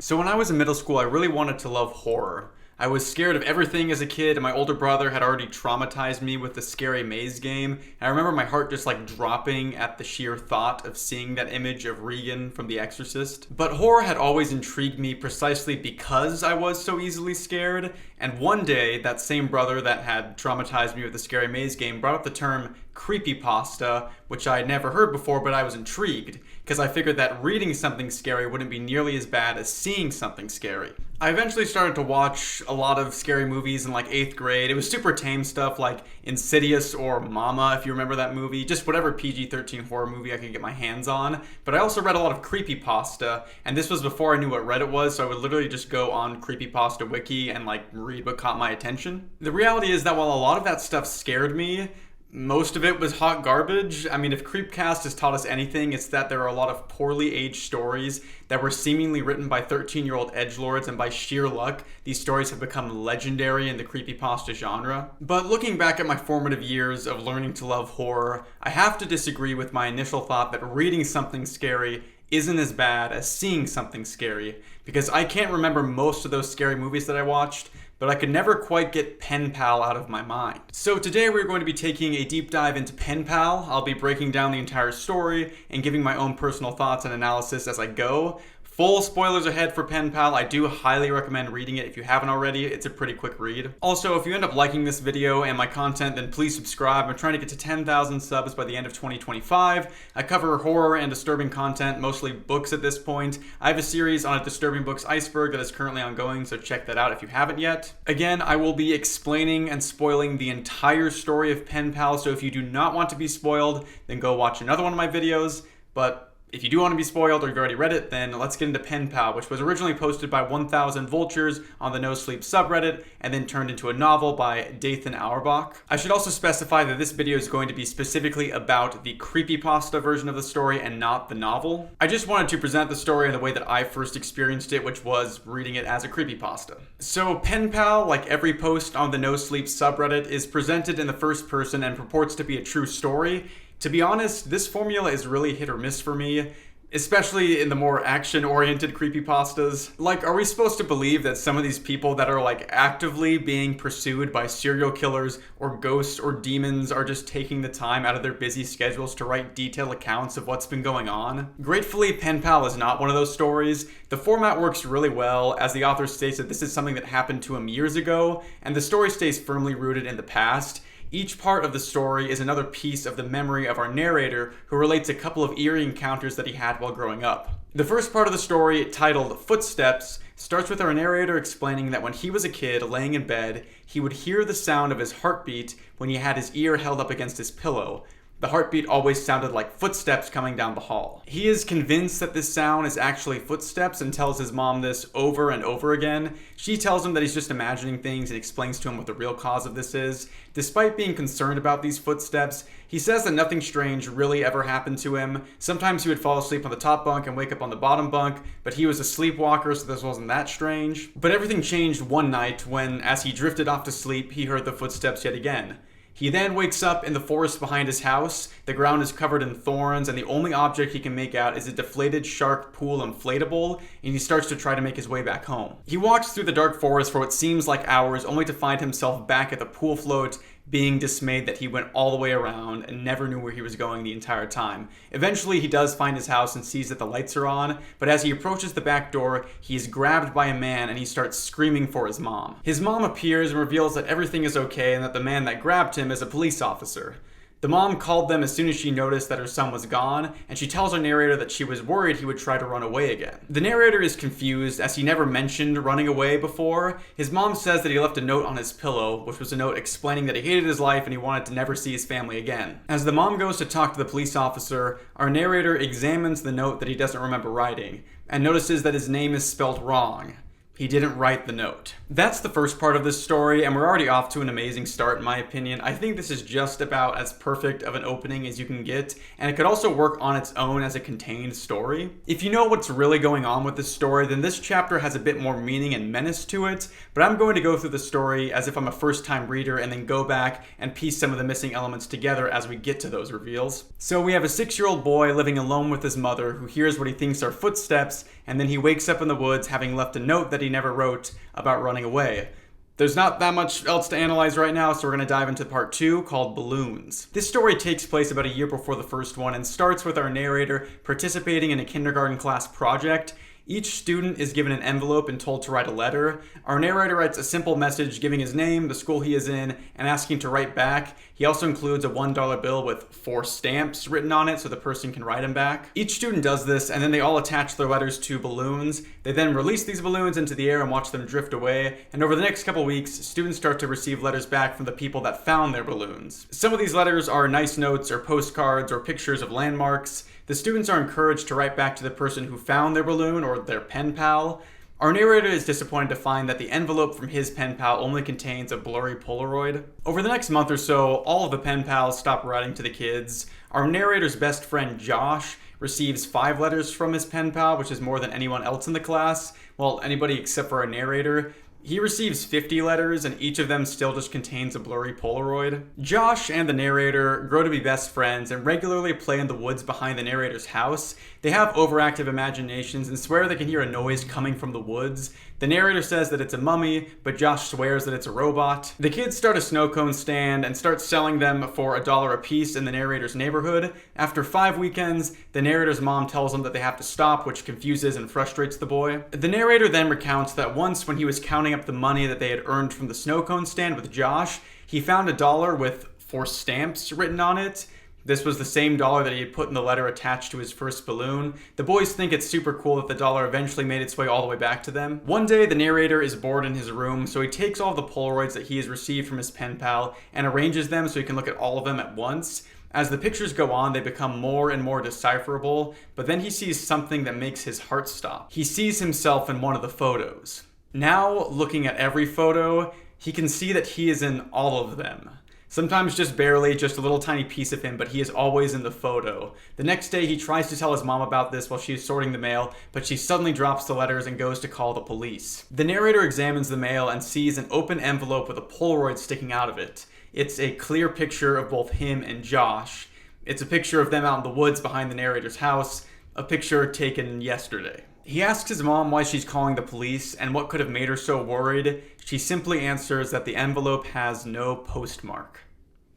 So when I was in middle school, I really wanted to love horror. I was scared of everything as a kid, and my older brother had already traumatized me with the scary maze game. And I remember my heart just like dropping at the sheer thought of seeing that image of Regan from The Exorcist. But horror had always intrigued me precisely because I was so easily scared. And one day, that same brother that had traumatized me with the scary maze game brought up the term creepypasta, which I had never heard before, but I was intrigued, because I figured that reading something scary wouldn't be nearly as bad as seeing something scary. I eventually started to watch a lot of scary movies in like 8th grade. It was super tame stuff like Insidious or Mama, if you remember that movie. Just whatever PG-13 horror movie I could get my hands on. But I also read a lot of creepypasta, and this was before I knew what Reddit was, so I would literally just go on creepypasta wiki and like read what caught my attention. The reality is that while a lot of that stuff scared me, most of it was hot garbage. I mean, if Creepcast has taught us anything, it's that there are a lot of poorly aged stories that were seemingly written by 13-year-old edgelords, and by sheer luck, these stories have become legendary in the creepypasta genre. But looking back at my formative years of learning to love horror, I have to disagree with my initial thought that reading something scary isn't as bad as seeing something scary, because I can't remember most of those scary movies that I watched, but I could never quite get PenPal out of my mind. So today we're going to be taking a deep dive into PenPal. I'll be breaking down the entire story and giving my own personal thoughts and analysis as I go. Full spoilers ahead for PenPal. I do highly recommend reading it if you haven't already. It's a pretty quick read. Also, if you end up liking this video and my content, then please subscribe. I'm trying to get to 10,000 subs by the end of 2025. I cover horror and disturbing content, mostly books at this point. I have a series on a disturbing books iceberg that is currently ongoing, so check that out if you haven't yet. Again, I will be explaining and spoiling the entire story of PenPal, so if you do not want to be spoiled, then go watch another one of my videos. But if you do want to be spoiled or you've already read it, then let's get into PenPal, which was originally posted by 1000 Vultures on the No Sleep subreddit and then turned into a novel by Dathan Auerbach. I should also specify that this video is going to be specifically about the creepypasta version of the story and not the novel. I just wanted to present the story in the way that I first experienced it, which was reading it as a creepypasta. So PenPal, like every post on the No Sleep subreddit, is presented in the first person and purports to be a true story. To be honest, this formula is really hit or miss for me, especially in the more action-oriented creepypastas. Like, are we supposed to believe that some of these people that are like actively being pursued by serial killers or ghosts or demons are just taking the time out of their busy schedules to write detailed accounts of what's been going on? Gratefully, PenPal is not one of those stories. The format works really well, as the author states that this is something that happened to him years ago, and the story stays firmly rooted in the past. Each part of the story is another piece of the memory of our narrator, who relates a couple of eerie encounters that he had while growing up. The first part of the story, titled Footsteps, starts with our narrator explaining that when he was a kid laying in bed, he would hear the sound of his heartbeat when he had his ear held up against his pillow. The heartbeat always sounded like footsteps coming down the hall. He is convinced that this sound is actually footsteps and tells his mom this over and over again. She tells him that he's just imagining things and explains to him what the real cause of this is. Despite being concerned about these footsteps, he says that nothing strange really ever happened to him. Sometimes he would fall asleep on the top bunk and wake up on the bottom bunk, but he was a sleepwalker, so this wasn't that strange. But everything changed one night when, as he drifted off to sleep, he heard the footsteps yet again. He then wakes up in the forest behind his house. The ground is covered in thorns, and the only object he can make out is a deflated shark pool inflatable, and he starts to try to make his way back home. He walks through the dark forest for what seems like hours, only to find himself back at the pool float, being dismayed that he went all the way around and never knew where he was going the entire time. Eventually, he does find his house and sees that the lights are on, but as he approaches the back door, he is grabbed by a man and he starts screaming for his mom. His mom appears and reveals that everything is okay and that the man that grabbed him is a police officer. The mom called them as soon as she noticed that her son was gone, and she tells our narrator that she was worried he would try to run away again. The narrator is confused, as he never mentioned running away before. His mom says that he left a note on his pillow, which was a note explaining that he hated his life and he wanted to never see his family again. As the mom goes to talk to the police officer, our narrator examines the note that he doesn't remember writing, and notices that his name is spelled wrong. He didn't write the note. That's the first part of this story, and we're already off to an amazing start in my opinion. I think this is just about as perfect of an opening as you can get, and it could also work on its own as a contained story. If you know what's really going on with this story, then this chapter has a bit more meaning and menace to it, but I'm going to go through the story as if I'm a first-time reader and then go back and piece some of the missing elements together as we get to those reveals. So we have a 6-year-old boy living alone with his mother who hears what he thinks are footsteps, and then he wakes up in the woods having left a note that he never wrote about running away. There's not that much else to analyze right now, so we're going to dive into part 2 called Balloons. This story takes place about a year before the first one and starts with our narrator participating in a kindergarten class project. Each student is given an envelope and told to write a letter. Our narrator writes a simple message giving his name, the school he is in, and asking to write back. He also includes a $1 bill with 4 stamps written on it so the person can write him back. Each student does this, and then they all attach their letters to balloons. They then release these balloons into the air and watch them drift away. And over the next couple weeks, students start to receive letters back from the people that found their balloons. Some of these letters are nice notes or postcards or pictures of landmarks. The students are encouraged to write back to the person who found their balloon or their pen pal. Our narrator is disappointed to find that the envelope from his pen pal only contains a blurry Polaroid. Over the next month or so, all of the pen pals stop writing to the kids. Our narrator's best friend Josh receives 5 letters from his pen pal, which is more than anyone else in the class. Well, anybody except for our narrator. He receives 50 letters, and each of them still just contains a blurry Polaroid. Josh and the narrator grow to be best friends and regularly play in the woods behind the narrator's house. They have overactive imaginations and swear they can hear a noise coming from the woods. The narrator says that it's a mummy, but Josh swears that it's a robot. The kids start a snow cone stand and start selling them for $1 a piece in the narrator's neighborhood. After 5 weekends, the narrator's mom tells them that they have to stop, which confuses and frustrates the boy. The narrator then recounts that once when he was counting up the money that they had earned from the snow cone stand with Josh, he found $1 with 4 stamps written on it. This was the same dollar that he had put in the letter attached to his first balloon. The boys think it's super cool that the dollar eventually made its way all the way back to them. One day, the narrator is bored in his room, so he takes all the Polaroids that he has received from his pen pal and arranges them so he can look at all of them at once. As the pictures go on, they become more and more decipherable, but then he sees something that makes his heart stop. He sees himself in one of the photos. Now, looking at every photo, he can see that he is in all of them. Sometimes just barely, just a little tiny piece of him, but he is always in the photo. The next day, he tries to tell his mom about this while she is sorting the mail, but she suddenly drops the letters and goes to call the police. The narrator examines the mail and sees an open envelope with a Polaroid sticking out of it. It's a clear picture of both him and Josh. It's a picture of them out in the woods behind the narrator's house, a picture taken yesterday. He asks his mom why she's calling the police and what could have made her so worried. She simply answers that the envelope has no postmark.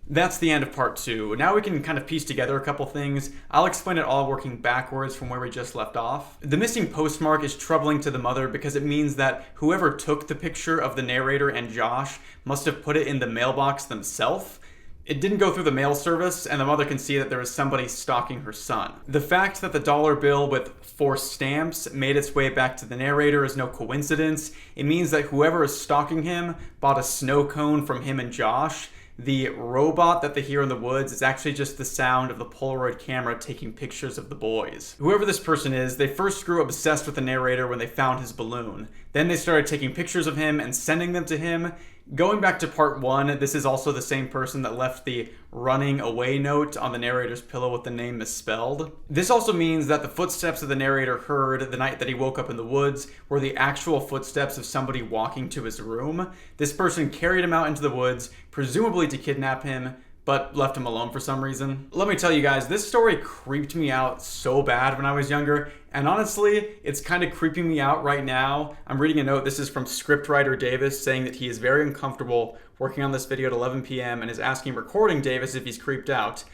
That's the end of part 2. Now we can kind of piece together a couple things. I'll explain it all working backwards from where we just left off. The missing postmark is troubling to the mother because it means that whoever took the picture of the narrator and Josh must have put it in the mailbox themselves. It didn't go through the mail service, and the mother can see that there is somebody stalking her son. The fact that the dollar bill with 4 stamps made its way back to the narrator is no coincidence. It means that whoever is stalking him bought a snow cone from him and Josh. The robot that they hear in the woods is actually just the sound of the Polaroid camera taking pictures of the boys. Whoever this person is, they first grew obsessed with the narrator when they found his balloon. Then they started taking pictures of him and sending them to him. Going back to part 1, this is also the same person that left the running away note on the narrator's pillow with the name misspelled. This also means that the footsteps that the narrator heard the night that he woke up in the woods were the actual footsteps of somebody walking to his room. This person carried him out into the woods, presumably to kidnap him, but left him alone for some reason. Let me tell you guys, this story creeped me out so bad when I was younger, and honestly, it's kind of creeping me out right now. I'm reading a note. This is from scriptwriter Davis saying that he is very uncomfortable working on this video at 11 p.m. and is asking recording Davis if he's creeped out.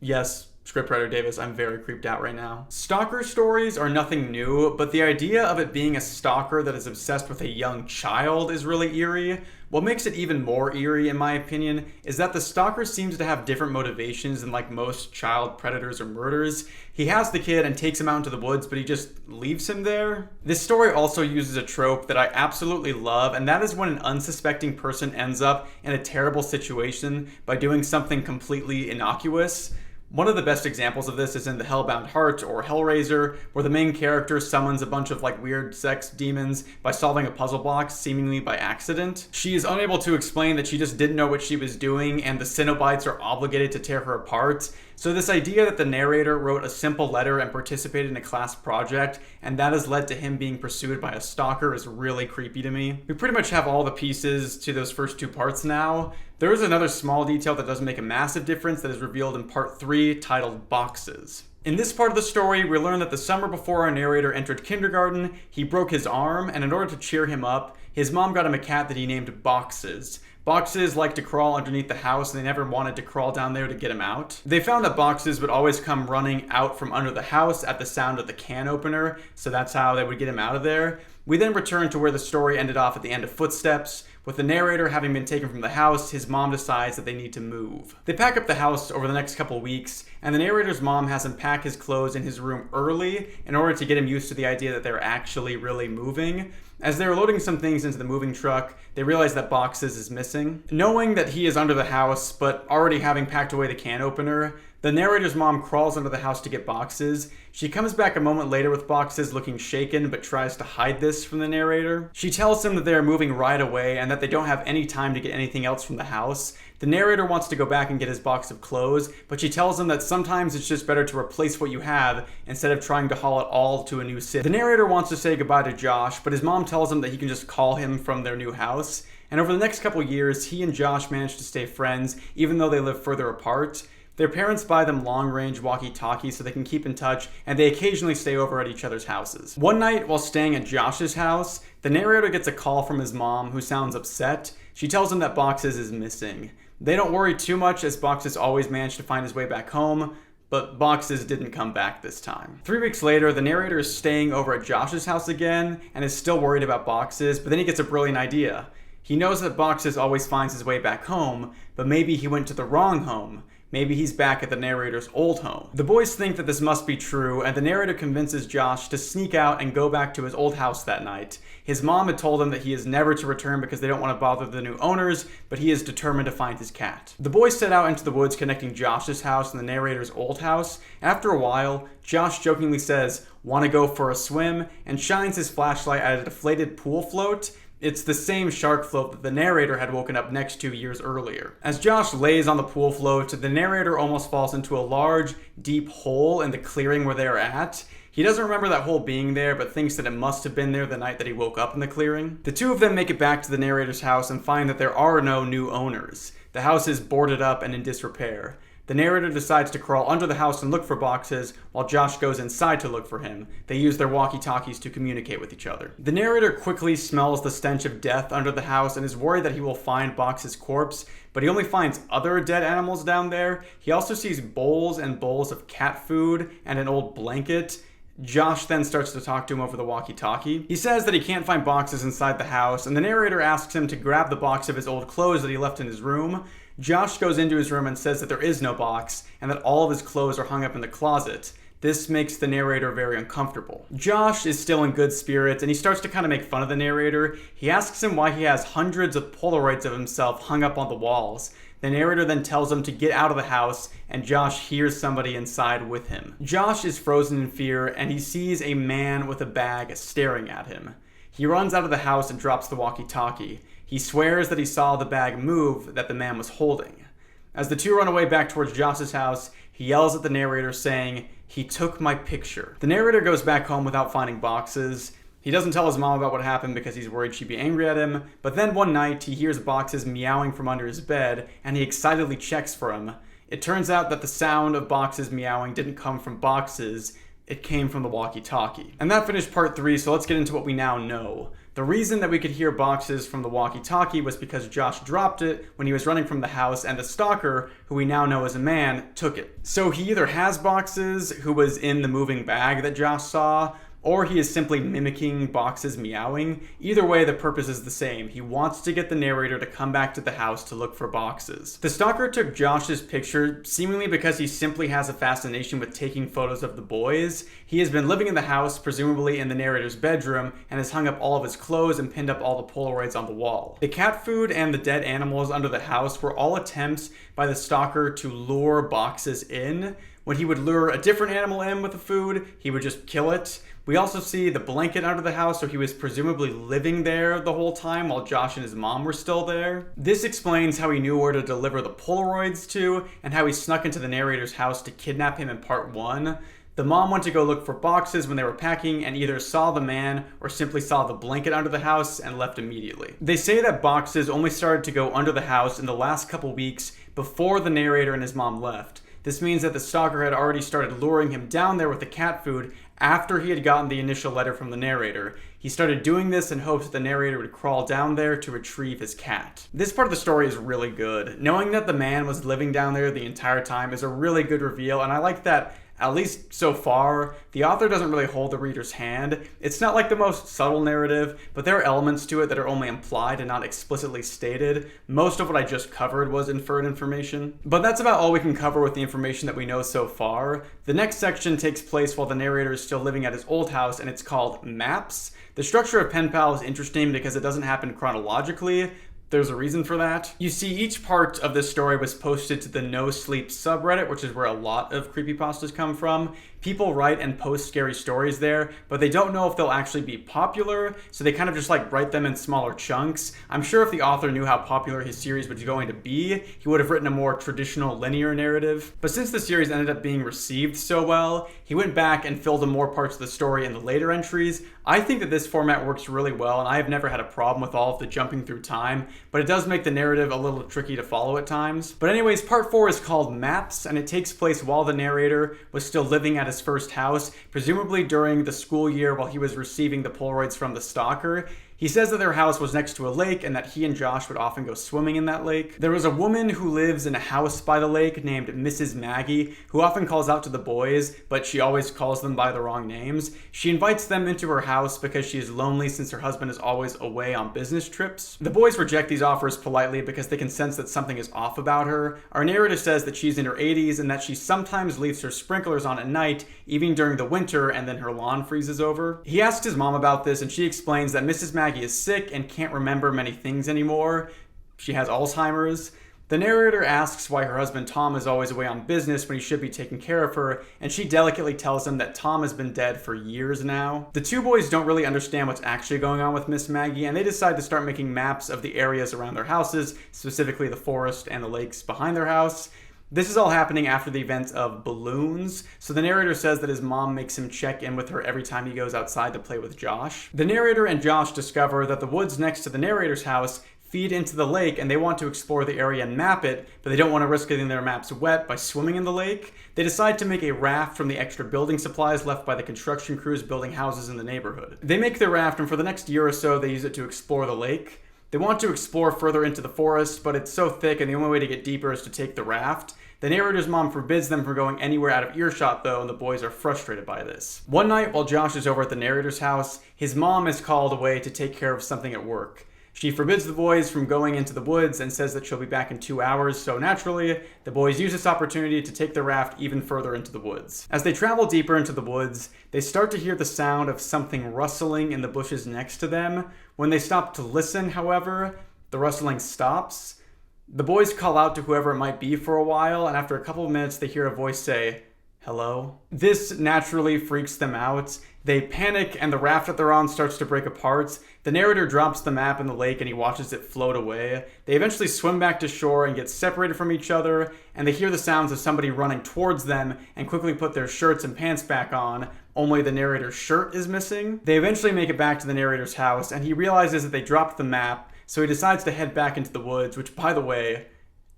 Yes, scriptwriter Davis, I'm very creeped out right now. Stalker stories are nothing new, but the idea of it being a stalker that is obsessed with a young child is really eerie. What makes it even more eerie, in my opinion, is that the stalker seems to have different motivations than like most child predators or murderers. He has the kid and takes him out into the woods, but he just leaves him there. This story also uses a trope that I absolutely love, and that is when an unsuspecting person ends up in a terrible situation by doing something completely innocuous. One of the best examples of this is in The Hellbound Heart, or Hellraiser, where the main character summons a bunch of weird sex demons by solving a puzzle box seemingly by accident. She is unable to explain that she just didn't know what she was doing, and the Cenobites are obligated to tear her apart. So this idea that the narrator wrote a simple letter and participated in a class project, and that has led to him being pursued by a stalker, is really creepy to me. We pretty much have all the pieces to those first two parts now. There is another small detail that doesn't make a massive difference that is revealed in part 3, titled Boxes. In this part of the story, we learn that the summer before our narrator entered kindergarten, he broke his arm, and in order to cheer him up, his mom got him a cat that he named Boxes. Boxes like to crawl underneath the house, and they never wanted to crawl down there to get him out. They found that Boxes would always come running out from under the house at the sound of the can opener, so that's how they would get him out of there. We then return to where the story ended off at the end of Footsteps. With the narrator having been taken from the house, his mom decides that they need to move. They pack up the house over the next couple weeks, and the narrator's mom has him pack his clothes in his room early in order to get him used to the idea that they're actually really moving. As they're loading some things into the moving truck, they realize that Boxes is missing. Knowing that he is under the house, but already having packed away the can opener, the narrator's mom crawls under the house to get Boxes. She comes back a moment later with Boxes looking shaken, but tries to hide this from the narrator. She tells him that they are moving right away and that they don't have any time to get anything else from the house. The narrator wants to go back and get his box of clothes, but she tells him that sometimes it's just better to replace what you have instead of trying to haul it all to a new city. The narrator wants to say goodbye to Josh, but his mom tells him that he can just call him from their new house. And over the next couple years, he and Josh manage to stay friends, even though they live further apart. Their parents buy them long-range walkie-talkies so they can keep in touch, and they occasionally stay over at each other's houses. One night, while staying at Josh's house, the narrator gets a call from his mom, who sounds upset. She tells him that Boxes is missing. They don't worry too much, as Boxes always managed to find his way back home, but Boxes didn't come back this time. 3 weeks later, the narrator is staying over at Josh's house again, and is still worried about Boxes, but then he gets a brilliant idea. He knows that Boxes always finds his way back home, but maybe he went to the wrong home. Maybe he's back at the narrator's old home. The boys think that this must be true, and the narrator convinces Josh to sneak out and go back to his old house that night. His mom had told him that he is never to return because they don't want to bother the new owners, but he is determined to find his cat. The boys set out into the woods connecting Josh's house and the narrator's old house. After a while, Josh jokingly says, "Want to go for a swim?" and shines his flashlight at a deflated pool float. It's the same shark float that the narrator had woken up next to years earlier. As Josh lays on the pool float, the narrator almost falls into a large, deep hole in the clearing where they are at. He doesn't remember that hole being there, but thinks that it must have been there the night that he woke up in the clearing. The two of them make it back to the narrator's house and find that there are no new owners. The house is boarded up and in disrepair. The narrator decides to crawl under the house and look for Boxes, while Josh goes inside to look for him. They use their walkie-talkies to communicate with each other. The narrator quickly smells the stench of death under the house and is worried that he will find Boxes' corpse, but he only finds other dead animals down there. He also sees bowls and bowls of cat food and an old blanket. Josh then starts to talk to him over the walkie-talkie. He says that he can't find Boxes inside the house, and the narrator asks him to grab the box of his old clothes that he left in his room. Josh goes into his room and says that there is no box, and that all of his clothes are hung up in the closet. This makes the narrator very uncomfortable. Josh is still in good spirits, and he starts to kind of make fun of the narrator. He asks him why he has hundreds of Polaroids of himself hung up on the walls. The narrator then tells him to get out of the house, and Josh hears somebody inside with him. Josh is frozen in fear, and he sees a man with a bag staring at him. He runs out of the house and drops the walkie-talkie. He swears that he saw the bag move that the man was holding. As the two run away back towards Josh's house, he yells at the narrator saying, "He took my picture." The narrator goes back home without finding Boxes. He doesn't tell his mom about what happened because he's worried she'd be angry at him, but then one night he hears Boxes meowing from under his bed, and he excitedly checks for him. It turns out that the sound of Boxes meowing didn't come from Boxes, it came from the walkie-talkie. And that finished part 3, so let's get into what we now know. The reason that we could hear Boxes from the walkie-talkie was because Josh dropped it when he was running from the house, and the stalker, who we now know is a man, took it. So he either has Boxes, who was in the moving bag that Josh saw, or he is simply mimicking boxes meowing. Either way, the purpose is the same. He wants to get the narrator to come back to the house to look for boxes. The stalker took Josh's picture seemingly because he simply has a fascination with taking photos of the boys. He has been living in the house, presumably in the narrator's bedroom, and has hung up all of his clothes and pinned up all the Polaroids on the wall. The cat food and the dead animals under the house were all attempts by the stalker to lure boxes in. When he would lure a different animal in with the food, he would just kill it. We also see the blanket under the house, so he was presumably living there the whole time while Josh and his mom were still there. This explains how he knew where to deliver the Polaroids to, and how he snuck into the narrator's house to kidnap him in part 1. The mom went to go look for boxes when they were packing and either saw the man or simply saw the blanket under the house and left immediately. They say that boxes only started to go under the house in the last couple weeks before the narrator and his mom left. This means that the stalker had already started luring him down there with the cat food after he had gotten the initial letter from the narrator. He started doing this in hopes that the narrator would crawl down there to retrieve his cat. This part of the story is really good. Knowing that the man was living down there the entire time is a really good reveal, and I like that. At least so far, the author doesn't really hold the reader's hand. It's not like the most subtle narrative, but there are elements to it that are only implied and not explicitly stated. Most of what I just covered was inferred information. But that's about all we can cover with the information that we know so far. The next section takes place while the narrator is still living at his old house, and it's called Maps. The structure of PenPal is interesting because it doesn't happen chronologically. There's a reason for that. You see, each part of this story was posted to the No Sleep subreddit, which is where a lot of creepypastas come from. People write and post scary stories there, but they don't know if they'll actually be popular, so they kind of just write them in smaller chunks. I'm sure if the author knew how popular his series was going to be, he would have written a more traditional linear narrative. But since the series ended up being received so well, he went back and filled in more parts of the story in the later entries. I think that this format works really well, and I have never had a problem with all of the jumping through time, but it does make the narrative a little tricky to follow at times. But anyways, part 4 is called Maps, and it takes place while the narrator was still living at his first house, presumably during the school year while he was receiving the Polaroids from the stalker. He says that their house was next to a lake and that he and Josh would often go swimming in that lake. There was a woman who lives in a house by the lake named Mrs. Maggie, who often calls out to the boys, but she always calls them by the wrong names. She invites them into her house because she is lonely since her husband is always away on business trips. The boys reject these offers politely because they can sense that something is off about her. Our narrator says that she's in her 80s and that she sometimes leaves her sprinklers on at night, even during the winter, and then her lawn freezes over. He asks his mom about this, and she explains that Mrs. Maggie is sick and can't remember many things anymore. She has Alzheimer's. The narrator asks why her husband Tom is always away on business when he should be taking care of her, and she delicately tells him that Tom has been dead for years now. The two boys don't really understand what's actually going on with Miss Maggie, and they decide to start making maps of the areas around their houses, specifically the forest and the lakes behind their house. This is all happening after the events of balloons, so the narrator says that his mom makes him check in with her every time he goes outside to play with Josh. The narrator and Josh discover that the woods next to the narrator's house feed into the lake, and they want to explore the area and map it, but they don't want to risk getting their maps wet by swimming in the lake. They decide to make a raft from the extra building supplies left by the construction crews building houses in the neighborhood. They make their raft, and for the next year or so, they use it to explore the lake. They want to explore further into the forest, but it's so thick, and the only way to get deeper is to take the raft. The narrator's mom forbids them from going anywhere out of earshot though, and the boys are frustrated by this. One night while Josh is over at the narrator's house, his mom is called away to take care of something at work. She forbids the boys from going into the woods and says that she'll be back in 2 hours, so naturally, the boys use this opportunity to take the raft even further into the woods. As they travel deeper into the woods, they start to hear the sound of something rustling in the bushes next to them. When they stop to listen, however, the rustling stops. The boys call out to whoever it might be for a while, and after a couple of minutes, they hear a voice say, "Hello?" This naturally freaks them out. They panic, and the raft that they're on starts to break apart. The narrator drops the map in the lake, and he watches it float away. They eventually swim back to shore and get separated from each other, and they hear the sounds of somebody running towards them and quickly put their shirts and pants back on, only the narrator's shirt is missing. They eventually make it back to the narrator's house, and he realizes that they dropped the map, so he decides to head back into the woods, which, by the way,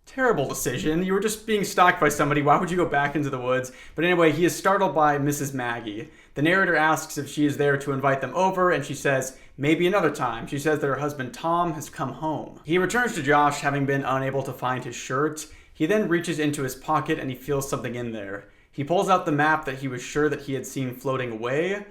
terrible decision. You were just being stalked by somebody. Why would you go back into the woods? But anyway, he is startled by Mrs. Maggie. The narrator asks if she is there to invite them over, and she says, maybe another time. She says that her husband Tom has come home. He returns to Josh, having been unable to find his shirt. He then reaches into his pocket and he feels something in there. He pulls out the map that he was sure that he had seen floating away,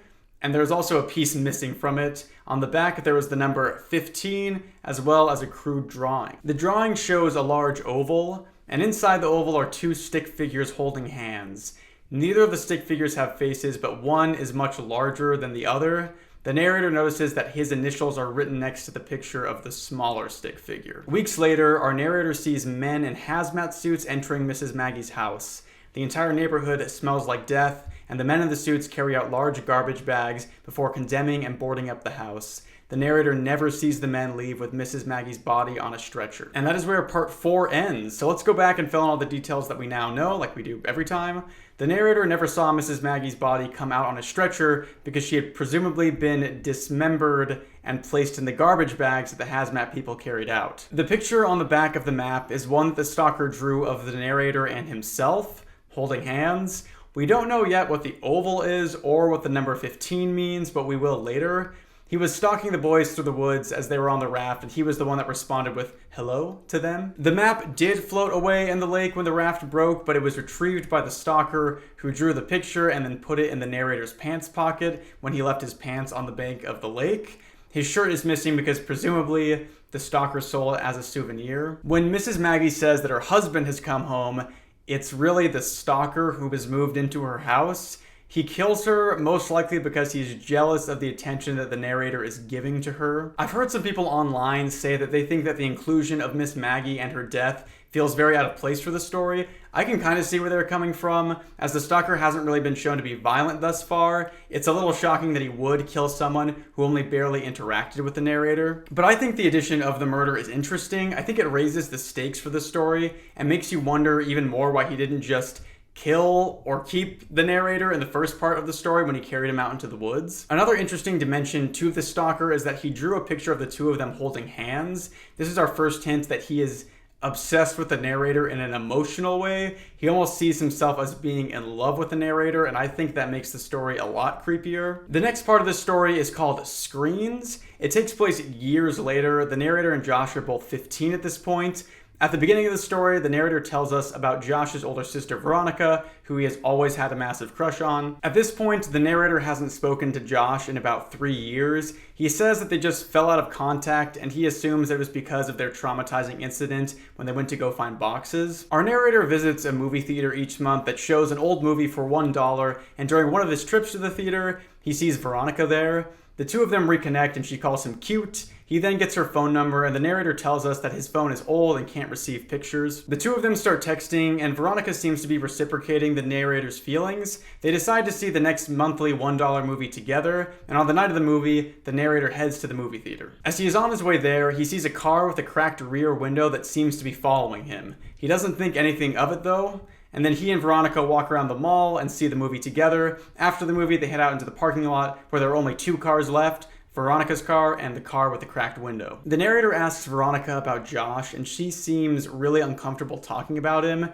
and there's also a piece missing from it. On the back, there was the number 15, as well as a crude drawing. The drawing shows a large oval, and inside the oval are two stick figures holding hands. Neither of the stick figures have faces, but one is much larger than the other. The narrator notices that his initials are written next to the picture of the smaller stick figure. Weeks later, our narrator sees men in hazmat suits entering Mrs. Maggie's house. The entire neighborhood smells like death, and the men in the suits carry out large garbage bags before condemning and boarding up the house. The narrator never sees the men leave with Mrs. Maggie's body on a stretcher. And that is where part 4 ends. So let's go back and fill in all the details that we now know, like we do every time. The narrator never saw Mrs. Maggie's body come out on a stretcher because she had presumably been dismembered and placed in the garbage bags that the hazmat people carried out. The picture on the back of the map is one that the stalker drew of the narrator and himself, holding hands. We don't know yet what the oval is or what the number 15 means, but we will later. He was stalking the boys through the woods as they were on the raft, and he was the one that responded with hello to them. The map did float away in the lake when the raft broke, but it was retrieved by the stalker who drew the picture and then put it in the narrator's pants pocket when he left his pants on the bank of the lake. His shirt is missing because presumably the stalker sold it as a souvenir. When Mrs. Maggie says that her husband has come home, it's really the stalker who has moved into her house. He kills her most likely because he's jealous of the attention that the narrator is giving to her. I've heard some people online say that they think that the inclusion of Miss Maggie and her death feels very out of place for the story. I can kind of see where they're coming from, as the stalker hasn't really been shown to be violent thus far. It's a little shocking that he would kill someone who only barely interacted with the narrator. But I think the addition of the murder is interesting. I think it raises the stakes for the story and makes you wonder even more why he didn't just kill or keep the narrator in the first part of the story when he carried him out into the woods. Another interesting dimension to the stalker is that he drew a picture of the two of them holding hands. This is our first hint that he is obsessed with the narrator in an emotional way. He almost sees himself as being in love with the narrator, and I think that makes the story a lot creepier. The next part of the story is called Screens. It takes place years later. The narrator and Josh are both 15 at this point. At the beginning of the story, the narrator tells us about Josh's older sister Veronica, who he has always had a massive crush on. At this point, the narrator hasn't spoken to Josh in about 3 years. He says that they just fell out of contact, and he assumes it was because of their traumatizing incident when they went to go find boxes. Our narrator visits a movie theater each month that shows an old movie for $1, and during one of his trips to the theater, he sees Veronica there. The two of them reconnect and she calls him cute. He then gets her phone number and the narrator tells us that his phone is old and can't receive pictures. The two of them start texting and Veronica seems to be reciprocating the narrator's feelings. They decide to see the next monthly $1 movie together, and on the night of the movie, the narrator heads to the movie theater. As he is on his way there, he sees a car with a cracked rear window that seems to be following him. He doesn't think anything of it though. And then he and Veronica walk around the mall and see the movie together. After the movie, they head out into the parking lot where there are only 2 cars left, Veronica's car and the car with the cracked window. The narrator asks Veronica about Josh, and she seems really uncomfortable talking about him.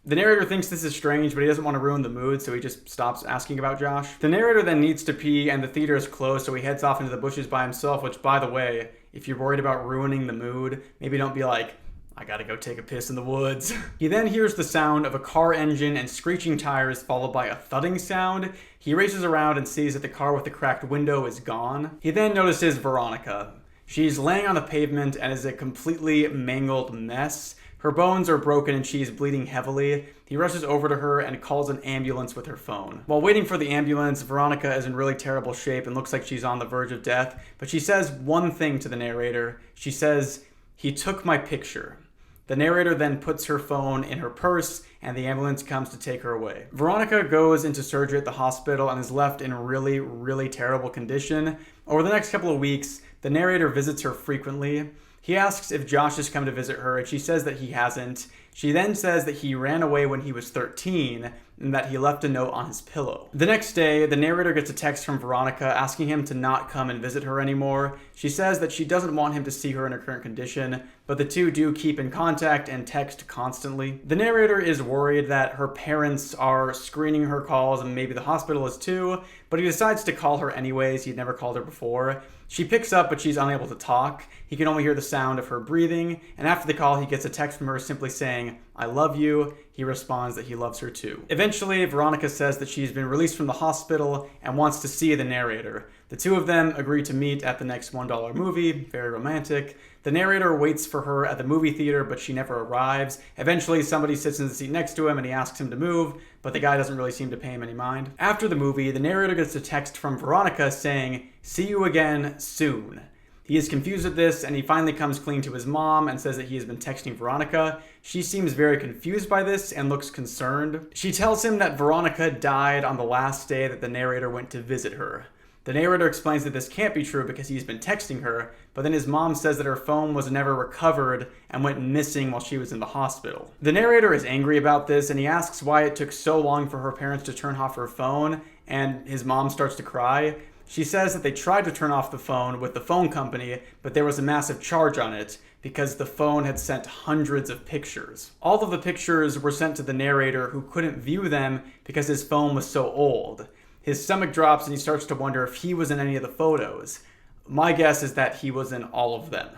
The narrator thinks this is strange, but he doesn't want to ruin the mood, so he just stops asking about Josh. The narrator then needs to pee, and the theater is closed, so he heads off into the bushes by himself, which, by the way, if you're worried about ruining the mood, maybe don't be like, I gotta go take a piss in the woods. He then hears the sound of a car engine and screeching tires followed by a thudding sound. He races around and sees that the car with the cracked window is gone. He then notices Veronica. She's laying on the pavement and is a completely mangled mess. Her bones are broken and she's bleeding heavily. He rushes over to her and calls an ambulance with her phone. While waiting for the ambulance, Veronica is in really terrible shape and looks like she's on the verge of death, but she says one thing to the narrator. She says, "He took my picture." The narrator then puts her phone in her purse and the ambulance comes to take her away. Veronica goes into surgery at the hospital and is left in really, really terrible condition. Over the next couple of weeks, the narrator visits her frequently. He asks if Josh has come to visit her and she says that he hasn't. She then says that he ran away when he was 13 and that he left a note on his pillow. The next day, the narrator gets a text from Veronica asking him to not come and visit her anymore. She says that she doesn't want him to see her in her current condition, but the two do keep in contact and text constantly. The narrator is worried that her parents are screening her calls and maybe the hospital is too, but he decides to call her anyways. He'd never called her before. She picks up, but she's unable to talk. He can only hear the sound of her breathing, and after the call, he gets a text from her simply saying, "I love you." He responds that he loves her too. Eventually, Veronica says that she's been released from the hospital and wants to see the narrator. The two of them agree to meet at the next $1 movie, very romantic. The narrator waits for her at the movie theater, but she never arrives. Eventually, somebody sits in the seat next to him and he asks him to move, but the guy doesn't really seem to pay him any mind. After the movie, the narrator gets a text from Veronica saying, "See you again soon." He is confused at this, and he finally comes clean to his mom and says that he has been texting Veronica. She seems very confused by this and looks concerned. She tells him that Veronica died on the last day that the narrator went to visit her. The narrator explains that this can't be true because he's been texting her, but then his mom says that her phone was never recovered and went missing while she was in the hospital. The narrator is angry about this, and he asks why it took so long for her parents to turn off her phone, and his mom starts to cry. She says that they tried to turn off the phone with the phone company, but there was a massive charge on it because the phone had sent hundreds of pictures. All of the pictures were sent to the narrator, who couldn't view them because his phone was so old. His stomach drops and he starts to wonder if he was in any of the photos. My guess is that he was in all of them.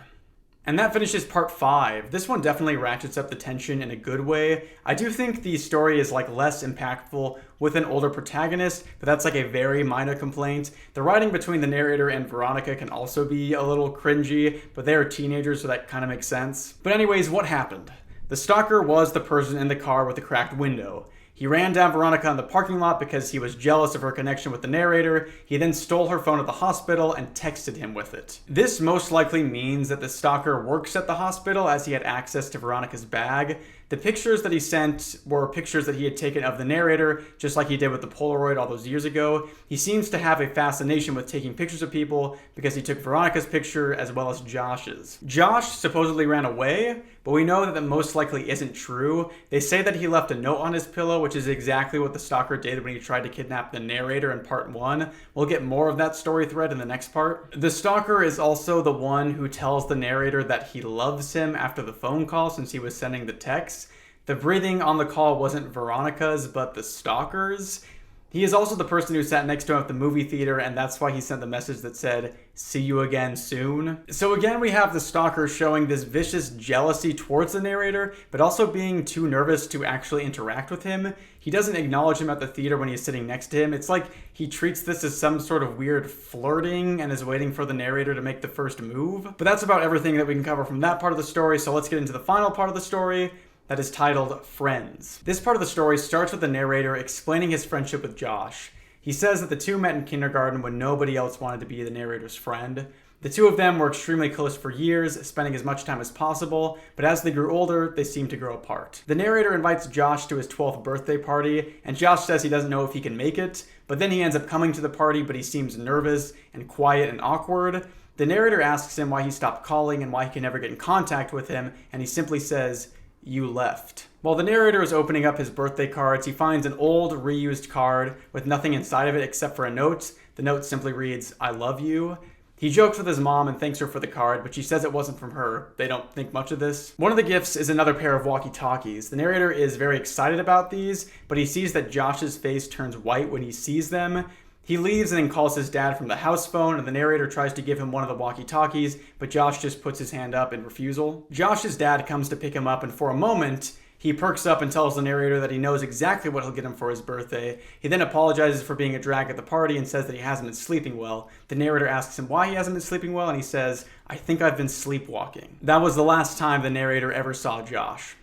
And that finishes part 5. This one definitely ratchets up the tension in a good way. I do think the story is less impactful with an older protagonist, but that's a very minor complaint. The writing between the narrator and Veronica can also be a little cringy, but they are teenagers, so that kind of makes sense. But anyways, what happened? The stalker was the person in the car with the cracked window. He ran down Veronica in the parking lot because he was jealous of her connection with the narrator. He then stole her phone at the hospital and texted him with it. This most likely means that the stalker works at the hospital, as he had access to Veronica's bag. The pictures that he sent were pictures that he had taken of the narrator, just like he did with the Polaroid all those years ago. He seems to have a fascination with taking pictures of people because he took Veronica's picture as well as Josh's. Josh supposedly ran away, but we know that that most likely isn't true. They say that he left a note on his pillow, which is exactly what the stalker did when he tried to kidnap the narrator in part 1. We'll get more of that story thread in the next part. The stalker is also the one who tells the narrator that he loves him after the phone call, since he was sending the text. The breathing on the call wasn't Veronica's, but the stalker's. He is also the person who sat next to him at the movie theater, and that's why he sent the message that said, "See you again soon." So again, we have the stalker showing this vicious jealousy towards the narrator, but also being too nervous to actually interact with him. He doesn't acknowledge him at the theater when he's sitting next to him. It's like he treats this as some sort of weird flirting and is waiting for the narrator to make the first move. But that's about everything that we can cover from that part of the story, so let's get into the final part of the story, that is titled Friends. This part of the story starts with the narrator explaining his friendship with Josh. He says that the two met in kindergarten when nobody else wanted to be the narrator's friend. The two of them were extremely close for years, spending as much time as possible, but as they grew older, they seemed to grow apart. The narrator invites Josh to his 12th birthday party, and Josh says he doesn't know if he can make it, but then he ends up coming to the party, but he seems nervous and quiet and awkward. The narrator asks him why he stopped calling and why he can never get in contact with him, and he simply says, "You left." While the narrator is opening up his birthday cards, he finds an old, reused card with nothing inside of it except for a note. The note simply reads, "I love you." He jokes with his mom and thanks her for the card, but she says it wasn't from her. They don't think much of this. One of the gifts is another pair of walkie-talkies. The narrator is very excited about these, but he sees that Josh's face turns white when he sees them. He leaves and then calls his dad from the house phone, and the narrator tries to give him one of the walkie-talkies, but Josh just puts his hand up in refusal. Josh's dad comes to pick him up, and for a moment, he perks up and tells the narrator that he knows exactly what he'll get him for his birthday. He then apologizes for being a drag at the party and says that he hasn't been sleeping well. The narrator asks him why he hasn't been sleeping well, and he says, "I think I've been sleepwalking." That was the last time the narrator ever saw Josh.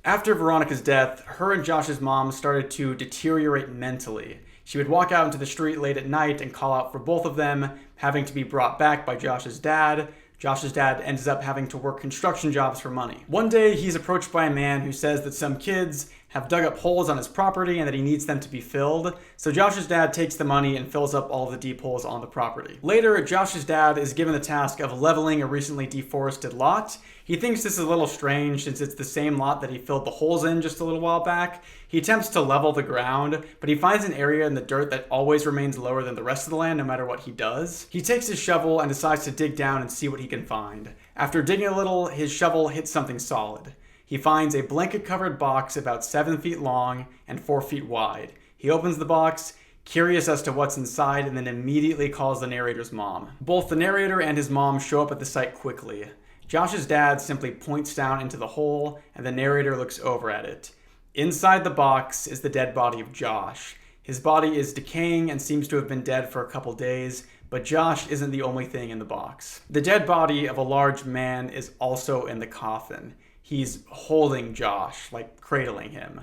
After Veronica's death, her and Josh's mom started to deteriorate mentally. She would walk out into the street late at night and call out for both of them, having to be brought back by Josh's dad. Josh's dad ends up having to work construction jobs for money. One day, he's approached by a man who says that some kids have dug up holes on his property and that he needs them to be filled. So Josh's dad takes the money and fills up all of the deep holes on the property. Later, Josh's dad is given the task of leveling a recently deforested lot. He thinks this is a little strange since it's the same lot that he filled the holes in just a little while back. He attempts to level the ground, but he finds an area in the dirt that always remains lower than the rest of the land no matter what he does. He takes his shovel and decides to dig down and see what he can find. After digging a little, his shovel hits something solid. He finds a blanket-covered box about 7 feet long and 4 feet wide. He opens the box. curious as to what's inside, and then immediately calls the narrator's mom. Both the narrator and his mom show up at the site quickly. Josh's dad simply points down into the hole, and the narrator looks over at it. Inside the box is the dead body of Josh. His body is decaying and seems to have been dead for a couple days, but Josh isn't the only thing in the box. The dead body of a large man is also in the coffin. He's holding Josh, like cradling him.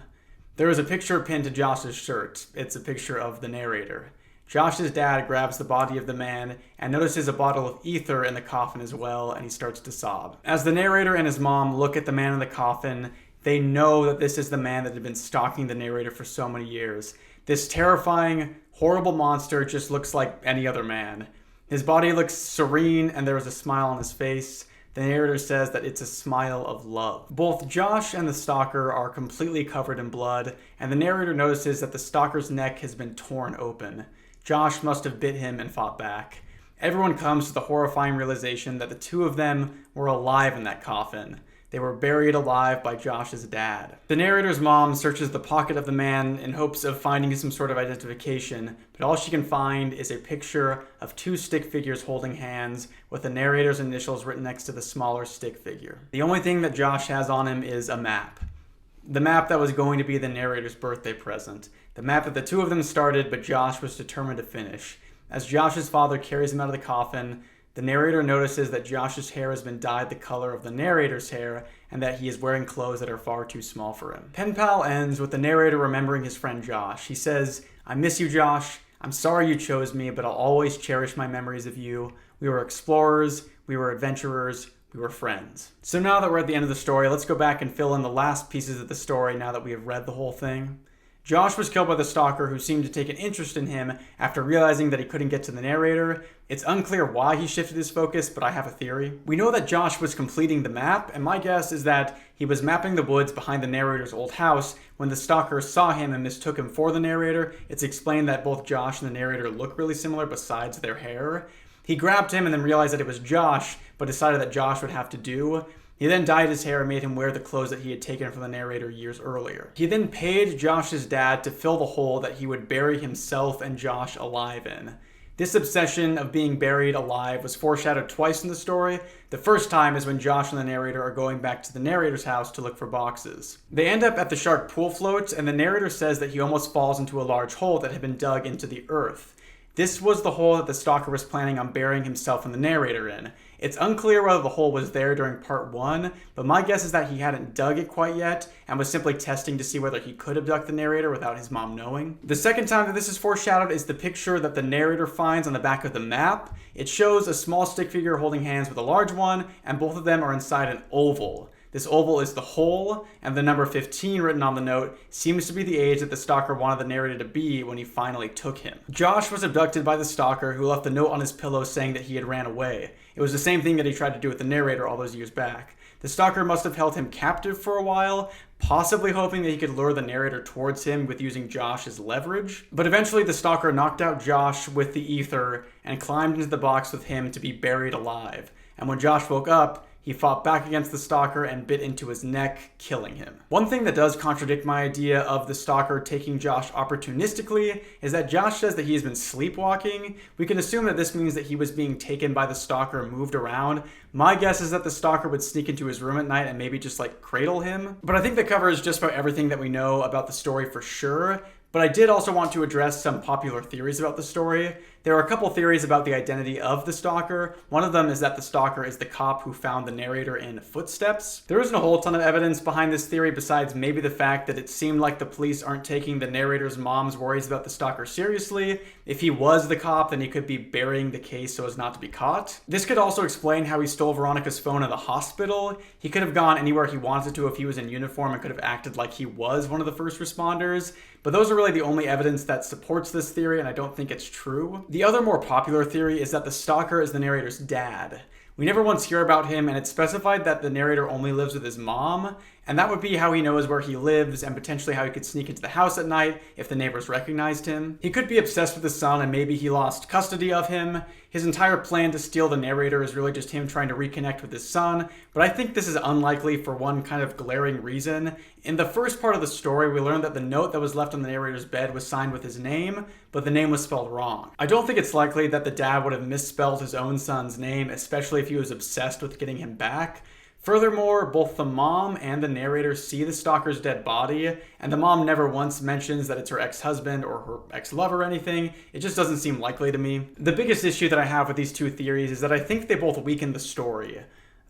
There is a picture pinned to Josh's shirt. It's a picture of the narrator. Josh's dad grabs the body of the man and notices a bottle of ether in the coffin as well, and he starts to sob. As the narrator and his mom look at the man in the coffin, they know that this is the man that had been stalking the narrator for so many years. This terrifying, horrible monster just looks like any other man. His body looks serene and there is a smile on his face. The narrator says that it's a smile of love. Both Josh and the stalker are completely covered in blood, and the narrator notices that the stalker's neck has been torn open. Josh must have bit him and fought back. Everyone comes to the horrifying realization that the two of them were alive in that coffin. They were buried alive by Josh's dad. The narrator's mom searches the pocket of the man in hopes of finding some sort of identification, but all she can find is a picture of two stick figures holding hands with the narrator's initials written next to the smaller stick figure. The only thing that Josh has on him is a map. The map that was going to be the narrator's birthday present. The map that the two of them started, but Josh was determined to finish. As Josh's father carries him out of the coffin, the narrator notices that Josh's hair has been dyed the color of the narrator's hair and that he is wearing clothes that are far too small for him. PenPal ends with the narrator remembering his friend Josh. He says, "I miss you, Josh. I'm sorry you chose me, but I'll always cherish my memories of you. We were explorers, we were adventurers, we were friends." So now that we're at the end of the story, let's go back and fill in the last pieces of the story now that we have read the whole thing. Josh was killed by the stalker, who seemed to take an interest in him after realizing that he couldn't get to the narrator. It's unclear why he shifted his focus, but I have a theory. We know that Josh was completing the map, and my guess is that he was mapping the woods behind the narrator's old house when the stalker saw him and mistook him for the narrator. It's explained that both Josh and the narrator look really similar besides their hair. He grabbed him and then realized that it was Josh, but decided that Josh would have to do. He then dyed his hair and made him wear the clothes that he had taken from the narrator years earlier. He then paid Josh's dad to fill the hole that he would bury himself and Josh alive in. This obsession of being buried alive was foreshadowed twice in the story. The first time is when Josh and the narrator are going back to the narrator's house to look for boxes. They end up at the shark pool float, and the narrator says that he almost falls into a large hole that had been dug into the earth. This was the hole that the stalker was planning on burying himself and the narrator in. It's unclear whether the hole was there during part 1, but my guess is that he hadn't dug it quite yet and was simply testing to see whether he could abduct the narrator without his mom knowing. The second time that this is foreshadowed is the picture that the narrator finds on the back of the map. It shows a small stick figure holding hands with a large one, and both of them are inside an oval. This oval is the hole, and the number 15 written on the note seems to be the age that the stalker wanted the narrator to be when he finally took him. Josh was abducted by the stalker, who left a note on his pillow saying that he had ran away. It was the same thing that he tried to do with the narrator all those years back. The stalker must have held him captive for a while, possibly hoping that he could lure the narrator towards him with using Josh as leverage. But eventually the stalker knocked out Josh with the ether and climbed into the box with him to be buried alive. And when Josh woke up, he fought back against the stalker and bit into his neck, killing him. One thing that does contradict my idea of the stalker taking Josh opportunistically is that Josh says that he has been sleepwalking. We can assume that this means that he was being taken by the stalker and moved around. My guess is that the stalker would sneak into his room at night and maybe just cradle him. But I think that covers just about everything that we know about the story for sure. But I did also want to address some popular theories about the story. There are a couple theories about the identity of the stalker. One of them is that the stalker is the cop who found the narrator in footsteps. There isn't a whole ton of evidence behind this theory besides maybe the fact that it seemed like the police aren't taking the narrator's mom's worries about the stalker seriously. If he was the cop, then he could be burying the case so as not to be caught. This could also explain how he stole Veronica's phone in the hospital. He could have gone anywhere he wanted to if he was in uniform and could have acted like he was one of the first responders. But those are really the only evidence that supports this theory, and I don't think it's true. The other more popular theory is that the stalker is the narrator's dad. We never once hear about him, and it's specified that the narrator only lives with his mom, And that would be how he knows where he lives and potentially how he could sneak into the house at night if the neighbors recognized him. He could be obsessed with his son and maybe he lost custody of him. His entire plan to steal the narrator is really just him trying to reconnect with his son, but I think this is unlikely for one kind of glaring reason. In the first part of the story, we learned that the note that was left on the narrator's bed was signed with his name, but the name was spelled wrong. I don't think it's likely that the dad would have misspelled his own son's name, especially if he was obsessed with getting him back. Furthermore, both the mom and the narrator see the stalker's dead body, and the mom never once mentions that it's her ex-husband or her ex-lover or anything. It just doesn't seem likely to me. The biggest issue that I have with these two theories is that I think they both weaken the story.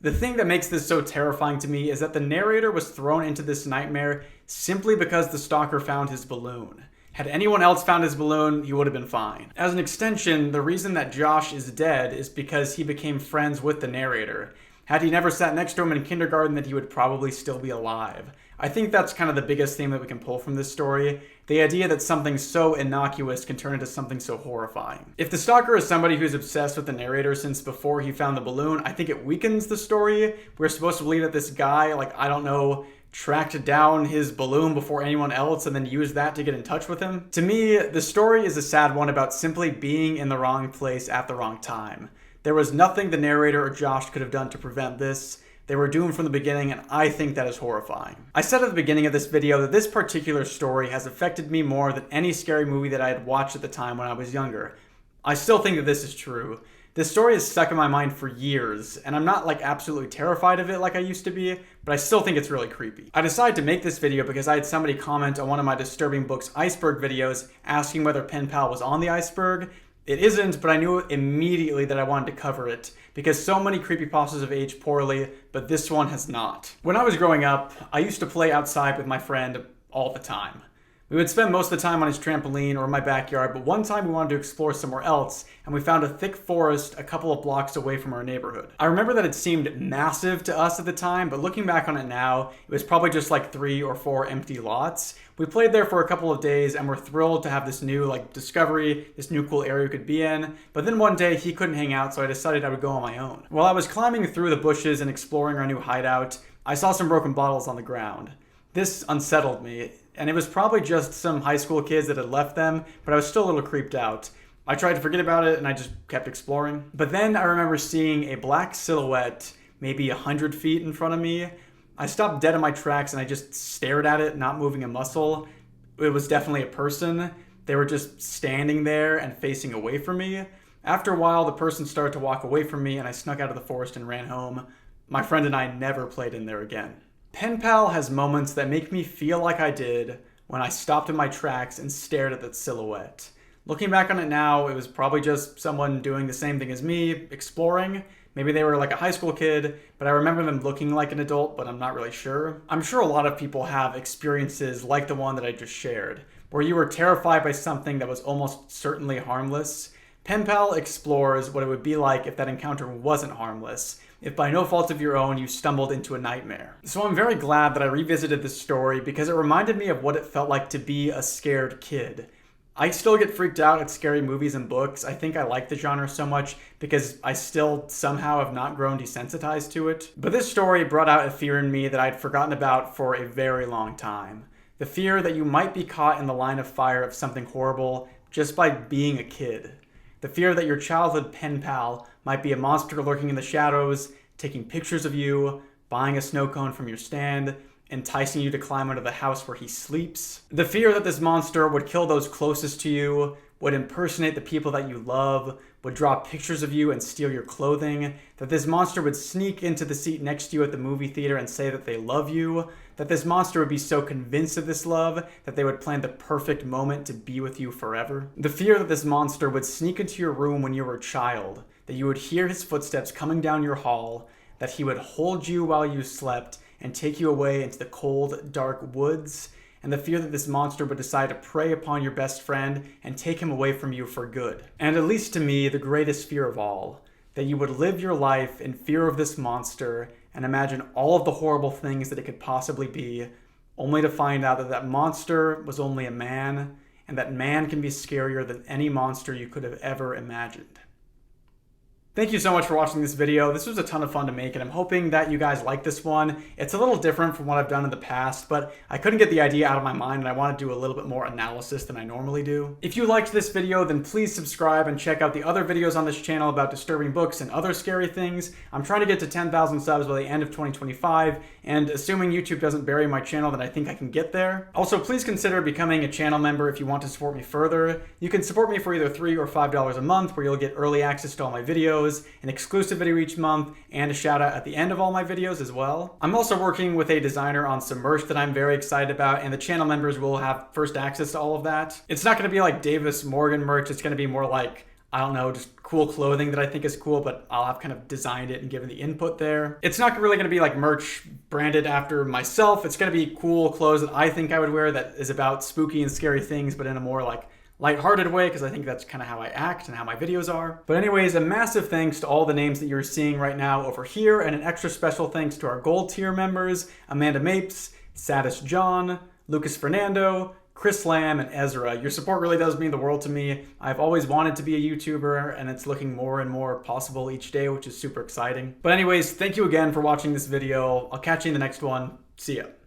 The thing that makes this so terrifying to me is that the narrator was thrown into this nightmare simply because the stalker found his balloon. Had anyone else found his balloon, he would have been fine. As an extension, the reason that Josh is dead is because he became friends with the narrator. Had he never sat next to him in kindergarten, then he would probably still be alive. I think that's kind of the biggest theme that we can pull from this story. The idea that something so innocuous can turn into something so horrifying. If the stalker is somebody who's obsessed with the narrator since before he found the balloon, I think it weakens the story. We're supposed to believe that this guy, tracked down his balloon before anyone else and then used that to get in touch with him. To me, the story is a sad one about simply being in the wrong place at the wrong time. There was nothing the narrator or Josh could have done to prevent this. They were doomed from the beginning, and I think that is horrifying. I said at the beginning of this video that this particular story has affected me more than any scary movie that I had watched at the time when I was younger. I still think that this is true. This story has stuck in my mind for years, and I'm not absolutely terrified of it like I used to be, but I still think it's really creepy. I decided to make this video because I had somebody comment on one of my Disturbing Books iceberg videos asking whether PenPal was on the iceberg. It isn't, but I knew immediately that I wanted to cover it because so many creepypastas have aged poorly, but this one has not. When I was growing up, I used to play outside with my friend all the time. We would spend most of the time on his trampoline or in my backyard, but one time we wanted to explore somewhere else, and we found a thick forest a couple of blocks away from our neighborhood. I remember that it seemed massive to us at the time, but looking back on it now, it was probably just 3 or 4 empty lots. We played there for a couple of days and were thrilled to have this new discovery, this new cool area we could be in. But then one day he couldn't hang out, so I decided I would go on my own. While I was climbing through the bushes and exploring our new hideout, I saw some broken bottles on the ground. This unsettled me, and it was probably just some high school kids that had left them, but I was still a little creeped out. I tried to forget about it and I just kept exploring. But then I remember seeing a black silhouette maybe 100 feet in front of me. I stopped dead in my tracks and I just stared at it, not moving a muscle. It was definitely a person. They were just standing there and facing away from me. After a while, the person started to walk away from me and I snuck out of the forest and ran home. My friend and I never played in there again. PenPal has moments that make me feel like I did when I stopped in my tracks and stared at that silhouette. Looking back on it now, it was probably just someone doing the same thing as me, exploring. Maybe they were a high school kid, but I remember them looking like an adult, but I'm not really sure. I'm sure a lot of people have experiences like the one that I just shared, where you were terrified by something that was almost certainly harmless. PenPal explores what it would be like if that encounter wasn't harmless, if by no fault of your own you stumbled into a nightmare. So I'm very glad that I revisited this story because it reminded me of what it felt like to be a scared kid. I still get freaked out at scary movies and books. I think I like the genre so much because I still somehow have not grown desensitized to it. But this story brought out a fear in me that I'd forgotten about for a very long time. The fear that you might be caught in the line of fire of something horrible just by being a kid. The fear that your childhood pen pal might be a monster lurking in the shadows, taking pictures of you, buying a snow cone from your stand, enticing you to climb under the house where he sleeps. The fear that this monster would kill those closest to you, would impersonate the people that you love, would draw pictures of you and steal your clothing, that this monster would sneak into the seat next to you at the movie theater and say that they love you, that this monster would be so convinced of this love that they would plan the perfect moment to be with you forever. The fear that this monster would sneak into your room when you were a child, that you would hear his footsteps coming down your hall, that he would hold you while you slept and take you away into the cold, dark woods, and the fear that this monster would decide to prey upon your best friend and take him away from you for good. And at least to me, the greatest fear of all, that you would live your life in fear of this monster and imagine all of the horrible things that it could possibly be, only to find out that that monster was only a man, and that man can be scarier than any monster you could have ever imagined. Thank you so much for watching this video. This was a ton of fun to make, and I'm hoping that you guys like this one. It's a little different from what I've done in the past, but I couldn't get the idea out of my mind, and I want to do a little bit more analysis than I normally do. If you liked this video, then please subscribe and check out the other videos on this channel about disturbing books and other scary things. I'm trying to get to 10,000 subs by the end of 2025, and assuming YouTube doesn't bury my channel, then I think I can get there. Also, please consider becoming a channel member if you want to support me further. You can support me for either $3 or $5 a month, where you'll get early access to all my videos, an exclusive video each month, and a shout out at the end of all my videos as well. I'm also working with a designer on some merch that I'm very excited about, and the channel members will have first access to all of that. It's not going to be like Davis Morgan merch, it's going to be more like, I don't know, just cool clothing that I think is cool, but I'll have kind of designed it and given the input there. It's not really going to be like merch branded after myself. It's going to be cool clothes that I think I would wear that is about spooky and scary things, but in a more like lighthearted way, because I think that's kind of how I act and how my videos are. But anyways, a massive thanks to all the names that you're seeing right now over here, and an extra special thanks to our gold tier members, Amanda Mapes, Saddest John, Lucas Fernando, Chris Lamb, and Ezra. Your support really does mean the world to me. I've always wanted to be a YouTuber, and it's looking more and more possible each day, which is super exciting. But anyways, thank you again for watching this video. I'll catch you in the next one. See ya.